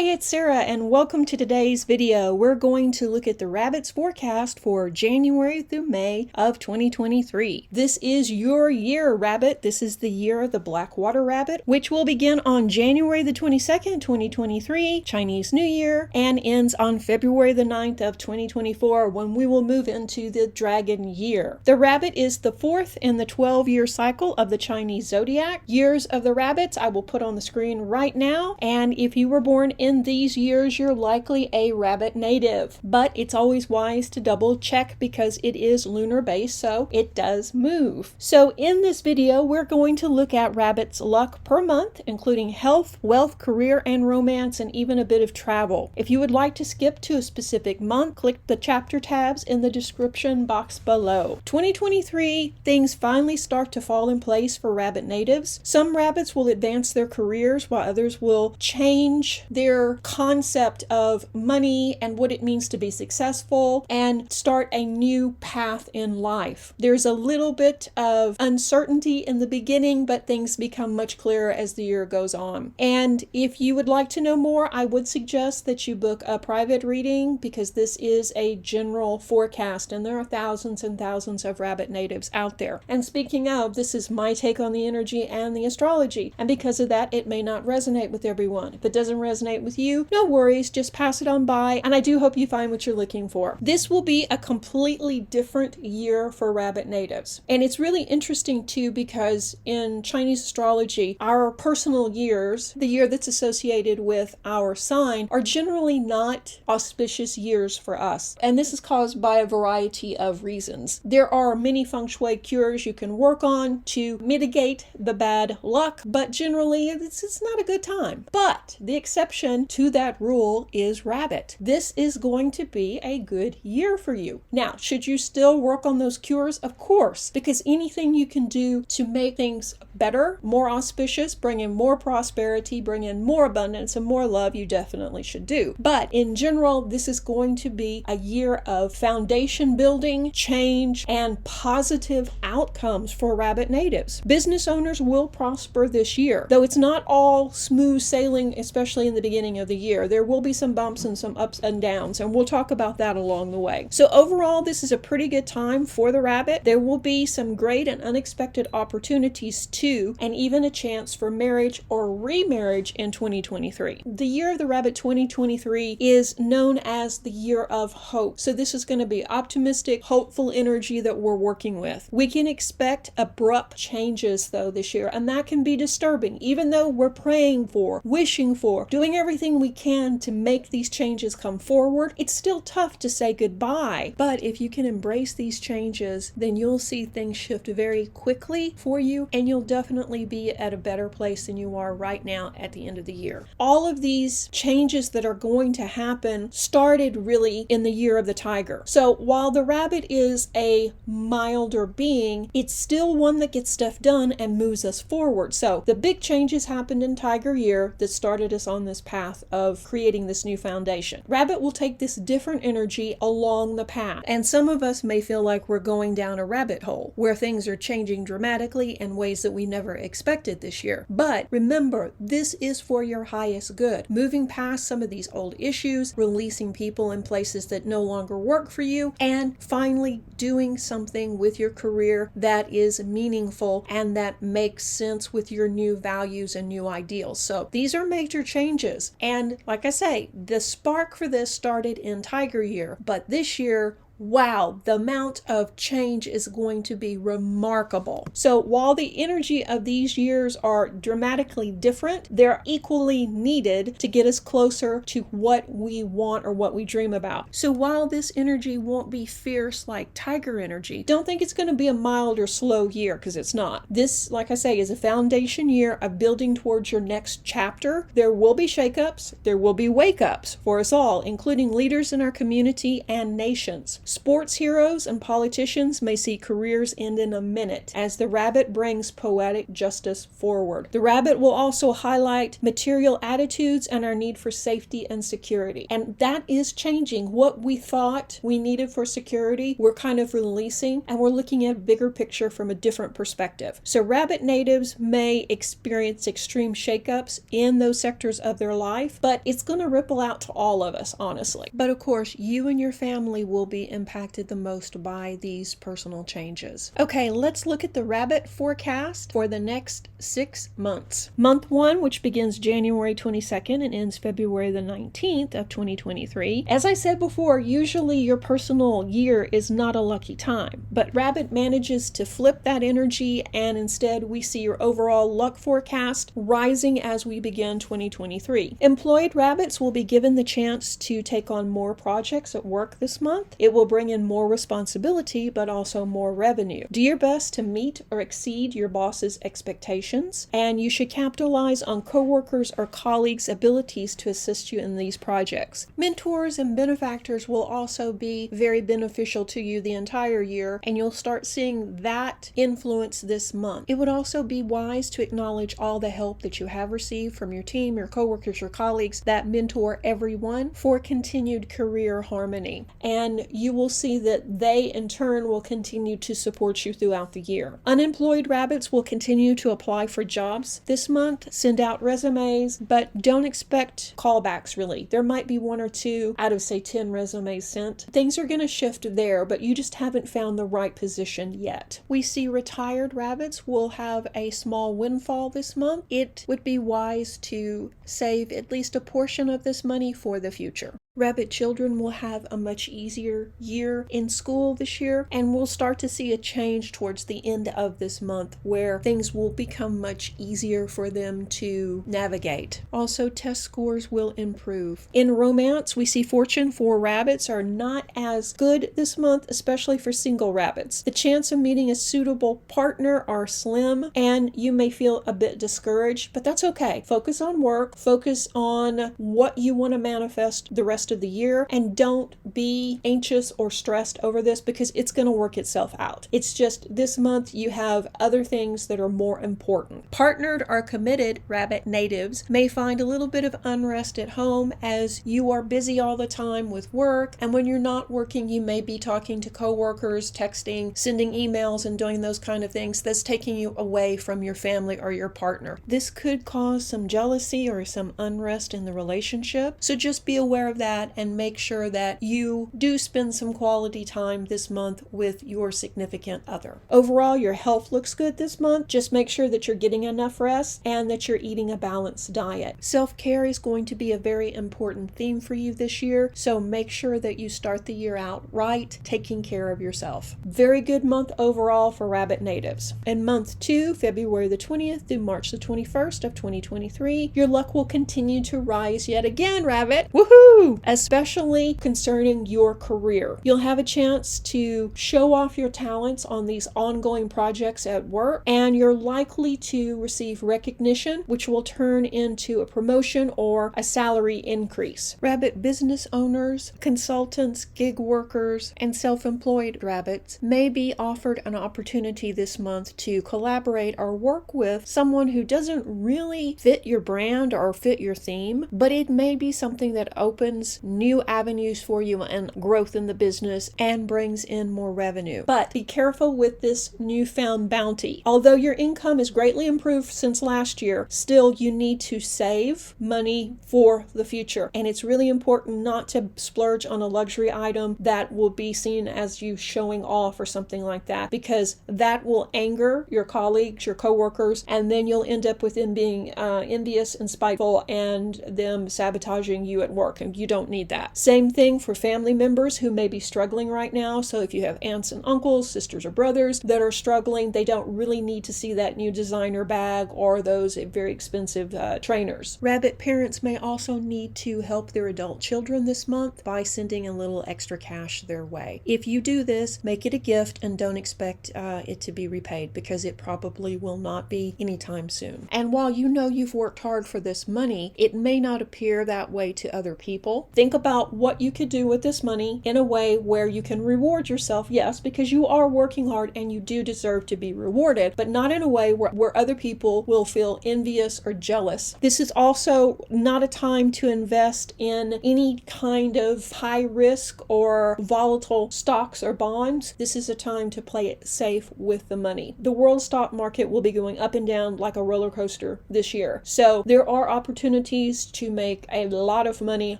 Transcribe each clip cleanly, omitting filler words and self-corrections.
Hey, it's Sarah and welcome to today's video. We're going to look at the rabbit's forecast for January through May of 2023. This is your year, rabbit. This is the year of the black water rabbit, which will begin on January the 22nd, 2023, Chinese New Year, and ends on February the 9th of 2024 when we will move into the dragon year. The rabbit is the fourth in the 12-year cycle of the Chinese zodiac. Years of the rabbits I will put on the screen right now, and if you were born in these years, you're likely a rabbit native, but it's always wise to double check because it is lunar based, so it does move. So in this video, we're going to look at rabbit's luck per month, including health, wealth, career, and romance, and even a bit of travel. If you would like to skip to a specific month, click the chapter tabs in the description box below. 2023, things finally start to fall in place for rabbit natives. Some rabbits will advance their careers while others will change their concept of money and what it means to be successful and start a new path in life. There's a little bit of uncertainty in the beginning, but things become much clearer as the year goes on. And if you would like to know more, I would suggest that you book a private reading because this is a general forecast and there are thousands and thousands of rabbit natives out there. And speaking of, this is my take on the energy and the astrology, and because of that, it may not resonate with everyone. If it doesn't resonate with you, no worries, just pass it on by, and I do hope you find what you're looking for. This will be a completely different year for rabbit natives. And it's really interesting too because in Chinese astrology, our personal years, the year that's associated with our sign, are generally not auspicious years for us. And this is caused by a variety of reasons. There are many feng shui cures you can work on to mitigate the bad luck, but generally it's not a good time. But the exception to that rule is rabbit. This is going to be a good year for you. Now, should you still work on those cures? Of course, because anything you can do to make things better, more auspicious, bring in more prosperity, bring in more abundance and more love, you definitely should do. But in general, this is going to be a year of foundation building, change, and positive outcomes for rabbit natives. Business owners will prosper this year, though it's not all smooth sailing, especially in the beginning of the year. There will be some bumps and some ups and downs, and we'll talk about that along the way. So overall, this is a pretty good time for the rabbit. There will be some great and unexpected opportunities too, and even a chance for marriage or remarriage in 2023. The year of the rabbit 2023 is known as the year of hope. So this is going to be optimistic, hopeful energy that we're working with. We can expect abrupt changes though this year, and that can be disturbing. Even though we're praying for, wishing for, doing everything we can to make these changes come forward, it's still tough to say goodbye. But if you can embrace these changes, then you'll see things shift very quickly for you, and you'll definitely be at a better place than you are right now at the end of the year. All of these changes that are going to happen started really in the year of the tiger. So while the rabbit is a milder being, it's still one that gets stuff done and moves us forward. So the big changes happened in tiger year that started us on this path of creating this new foundation. Rabbit will take this different energy along the path, and some of us may feel like we're going down a rabbit hole where things are changing dramatically in ways that we never expected this year. But remember, this is for your highest good. Moving past some of these old issues, releasing people in places that no longer work for you, and finally doing something with your career that is meaningful and that makes sense with your new values and new ideals. So these are major changes. And like I say, the spark for this started in Tiger Year, but this year, wow, the amount of change is going to be remarkable. So while the energy of these years are dramatically different, they're equally needed to get us closer to what we want or what we dream about. So while this energy won't be fierce like tiger energy, don't think it's going to be a mild or slow year, because it's not. This, like I say, is a foundation year of building towards your next chapter. There will be shakeups, there will be wake-ups for us all, including leaders in our community and nations. Sports heroes and politicians may see careers end in a minute as the rabbit brings poetic justice forward. The rabbit will also highlight material attitudes and our need for safety and security. And that is changing. What we thought we needed for security, we're kind of releasing, and we're looking at a bigger picture from a different perspective. So rabbit natives may experience extreme shakeups in those sectors of their life, but it's going to ripple out to all of us, honestly. But of course, you and your family will be impacted the most by these personal changes. Okay, let's look at the rabbit forecast for the next 6 months. Month 1, which begins January 22nd and ends February the 19th of 2023. As I said before, usually your personal year is not a lucky time, but rabbit manages to flip that energy, and instead we see your overall luck forecast rising as we begin 2023. Employed rabbits will be given the chance to take on more projects at work this month. It will bring in more responsibility, but also more revenue. Do your best to meet or exceed your boss's expectations, and you should capitalize on coworkers or colleagues' abilities to assist you in these projects. Mentors and benefactors will also be very beneficial to you the entire year, and you'll start seeing that influence this month. It would also be wise to acknowledge all the help that you have received from your team, your coworkers, your colleagues that mentor everyone for continued career harmony. And you will see that they in turn will continue to support you throughout the year. Unemployed rabbits will continue to apply for jobs this month, send out resumes, but don't expect callbacks really. There might be 1 or 2 out of say 10 resumes sent. Things are going to shift there, but you just haven't found the right position yet. We see retired rabbits will have a small windfall this month. It would be wise to save at least a portion of this money for the future. Rabbit children will have a much easier year in school this year, and we'll start to see a change towards the end of this month where things will become much easier for them to navigate. Also, test scores will improve. In romance, we see fortune for rabbits are not as good this month, especially for single rabbits. The chance of meeting a suitable partner are slim, and you may feel a bit discouraged, but that's okay. Focus on work, focus on what you want to manifest the rest of the year, and don't be anxious or stressed over this because it's going to work itself out. It's just this month you have other things that are more important. Partnered or committed rabbit natives may find a little bit of unrest at home as you are busy all the time with work, and when you're not working you may be talking to coworkers, texting, sending emails, and doing those kind of things that's taking you away from your family or your partner. This could cause some jealousy or some unrest in the relationship, so just be aware of that and make sure that you do spend some quality time this month with your significant other. Overall, your health looks good this month. Just make sure that you're getting enough rest and that you're eating a balanced diet. Self-care is going to be a very important theme for you this year, so make sure that you start the year out right, taking care of yourself. Very good month overall for rabbit natives. In month 2, February the 20th through March the 21st of 2023, your luck will continue to rise yet again, rabbit. Woohoo! Especially concerning your career. You'll have a chance to show off your talents on these ongoing projects at work, and you're likely to receive recognition, which will turn into a promotion or a salary increase. Rabbit business owners, consultants, gig workers, and self-employed rabbits may be offered an opportunity this month to collaborate or work with someone who doesn't really fit your brand or fit your theme, but it may be something that opens new avenues for you and growth in the business and brings in more revenue. But be careful with this newfound bounty. Although your income is greatly improved since last year, still you need to save money for the future. And it's really important not to splurge on a luxury item that will be seen as you showing off or something like that, because that will anger your colleagues, your coworkers, and then you'll end up with them being envious and spiteful and them sabotaging you at work, and you don't need that. Same thing for family members who may be struggling right now. So if you have aunts and uncles, sisters or brothers that are struggling, they don't really need to see that new designer bag or those very expensive trainers. Rabbit parents may also need to help their adult children this month by sending a little extra cash their way. If you do this, make it a gift and don't expect it to be repaid, because it probably will not be anytime soon. And while you know you've worked hard for this money, it may not appear that way to other people. people. Think about what you could do with this money in a way where you can reward yourself, yes, because you are working hard and you do deserve to be rewarded, but not in a way where other people will feel envious or jealous. This is also not a time to invest in any kind of high risk or volatile stocks or bonds. This is a time to play it safe with the money. The world stock market will be going up and down like a roller coaster this year. So there are opportunities to make a lot of money,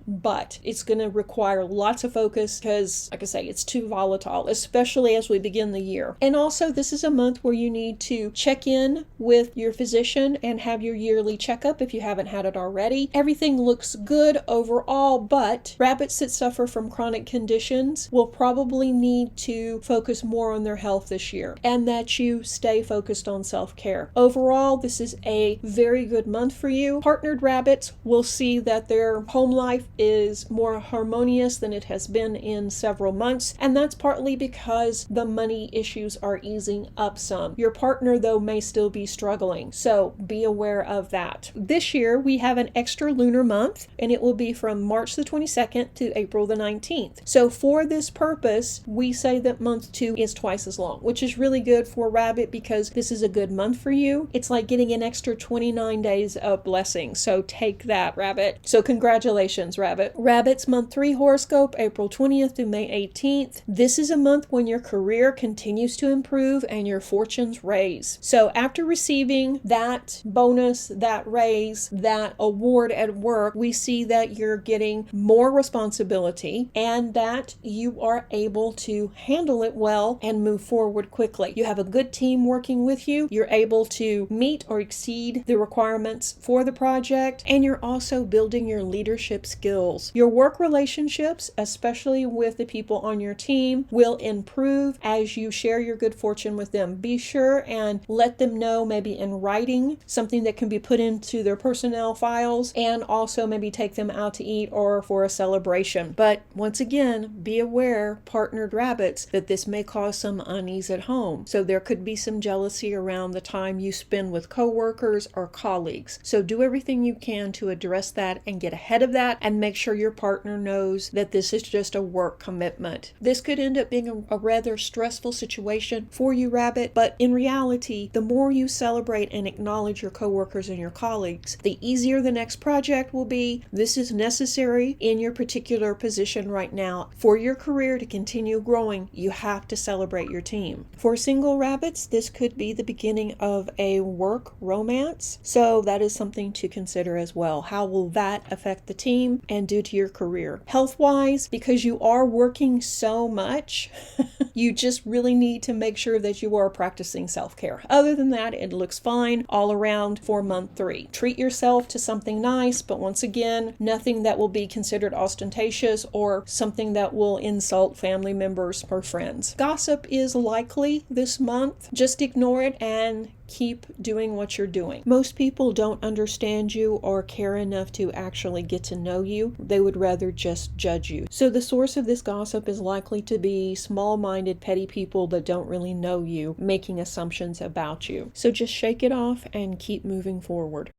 but it's going to require lots of focus because, like I say, it's too volatile, especially as we begin the year. And also, this is a month where you need to check in with your physician and have your yearly checkup if you haven't had it already. Everything looks good overall, but rabbits that suffer from chronic conditions will probably need to focus more on their health this year, and that you stay focused on self-care. Overall, this is a very good month for you. Partnered rabbits will see that their home life is more harmonious than it has been in several months, and that's partly because the money issues are easing up some. Your partner, though, may still be struggling, so be aware of that. This year, we have an extra lunar month, and it will be from March the 22nd to April the 19th. So for this purpose, we say that month 2 is twice as long, which is really good for rabbit because this is a good month for you. It's like getting an extra 29 days of blessings. So take that, rabbit. So congratulations, rabbit. Rabbit's month 3 horoscope, April 20th to May 18th. This is a month when your career continues to improve and your fortunes raise. So after receiving that bonus, that raise, that award at work, we see that you're getting more responsibility and that you are able to handle it well and move forward quickly. You have a good team working with you. You're able to meet or exceed the requirements for the project, and you're also building your leadership skills. Your work relationships, especially with the people on your team, will improve as you share your good fortune with them. Be sure and let them know, maybe in writing, something that can be put into their personnel files, and also maybe take them out to eat or for a celebration. But once again, be aware, partnered rabbits, that this may cause some unease at home. So there could be some jealousy around the time you spend with coworkers or colleagues. So do everything you can to address that and get ahead of that and make sure your partner knows that this is just a work commitment. This could end up being a rather stressful situation for you, rabbit, but in reality, the more you celebrate and acknowledge your coworkers and your colleagues, the easier the next project will be. This is necessary in your particular position right now. For your career to continue growing, you have to celebrate your team. For single rabbits, this could be the beginning of a work romance, so that is something to consider as well. How will that affect the team and do to your career? Health-wise, because you are working so much, you just really need to make sure that you are practicing self-care. Other than that, it looks fine all around for month 3. Treat yourself to something nice, but once again, nothing that will be considered ostentatious or something that will insult family members or friends. Gossip is likely this month. Just ignore it and keep doing what you're doing. Most people don't understand you or care enough to actually get to know you. They would rather just judge you. So the source of this gossip is likely to be small-minded, petty people that don't really know you, making assumptions about you. So just shake it off and keep moving forward.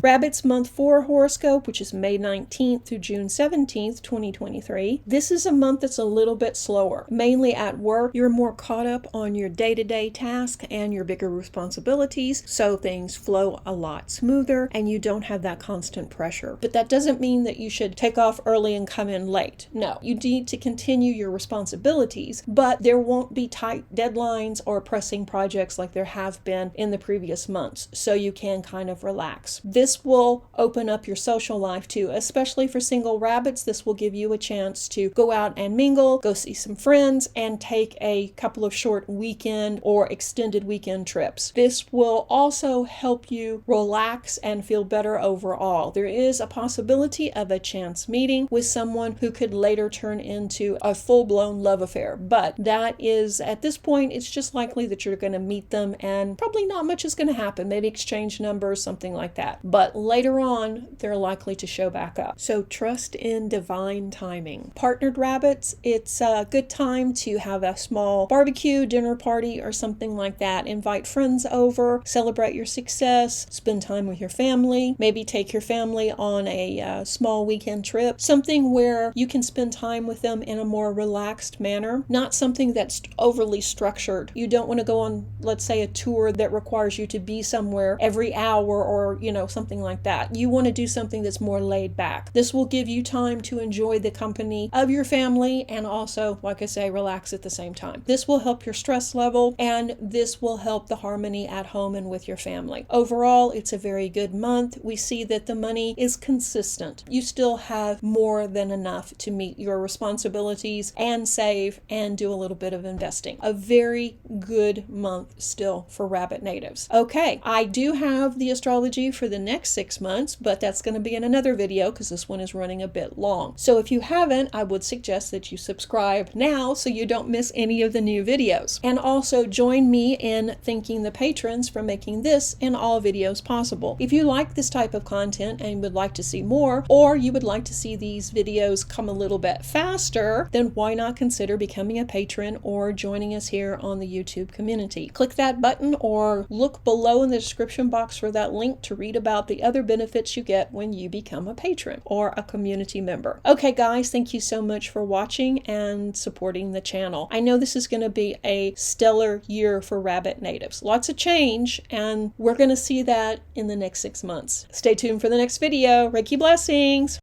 Rabbit's month 4 horoscope, which is May 19th through June 17th, 2023. This is a month that's a little bit slower. Mainly at work, you're more caught up on your day-to-day task and your bigger responsibilities, so things flow a lot smoother and you don't have that constant pressure. But that doesn't mean that you should take off early and come in late. No, you need to continue your responsibilities, but there won't be tight deadlines or pressing projects like there have been in the previous months, so you can kind of relax. This will open up your social life too, especially for single rabbits. This will give you a chance to go out and mingle, go see some friends, and take a couple of short weekend or extended weekend trips. This will also help you relax and feel better overall. There is a possibility of a chance meeting with someone who could later turn into a full-blown love affair, but that is, at this point, it's just likely that you're going to meet them and probably not much is going to happen. Maybe exchange numbers, something like that. but later on, they're likely to show back up. So trust in divine timing. Partnered rabbits, it's a good time to have a small barbecue, dinner party, or something like that. Invite friends over, celebrate your success, spend time with your family, maybe take your family on a small weekend trip, something where you can spend time with them in a more relaxed manner, not something that's overly structured. You don't want to go on, let's say, a tour that requires you to be somewhere every hour or, something like that. You want to do something that's more laid back. This will give you time to enjoy the company of your family and also, like I say, relax at the same time. This will help your stress level, and this will help the harmony at home and with your family. Overall, it's a very good month. We see that the money is consistent. You still have more than enough to meet your responsibilities and save and do a little bit of investing. A very good month still for rabbit natives. Okay, I do have the astrology for the next 6 months, but that's going to be in another video because this one is running a bit long. So if you haven't, I would suggest that you subscribe now so you don't miss any of the new videos. And also join me in thanking the patrons for making this and all videos possible. If you like this type of content and would like to see more, or you would like to see these videos come a little bit faster, then why not consider becoming a patron or joining us here on the YouTube community. Click that button or look below in the description box for that link to read about the other benefits you get when you become a patron or a community member. Okay guys, thank you so much for watching and supporting the channel. I know this is going to be a stellar year for rabbit natives. Lots of change, and we're going to see that in the next 6 months. Stay tuned for the next video. Reiki blessings!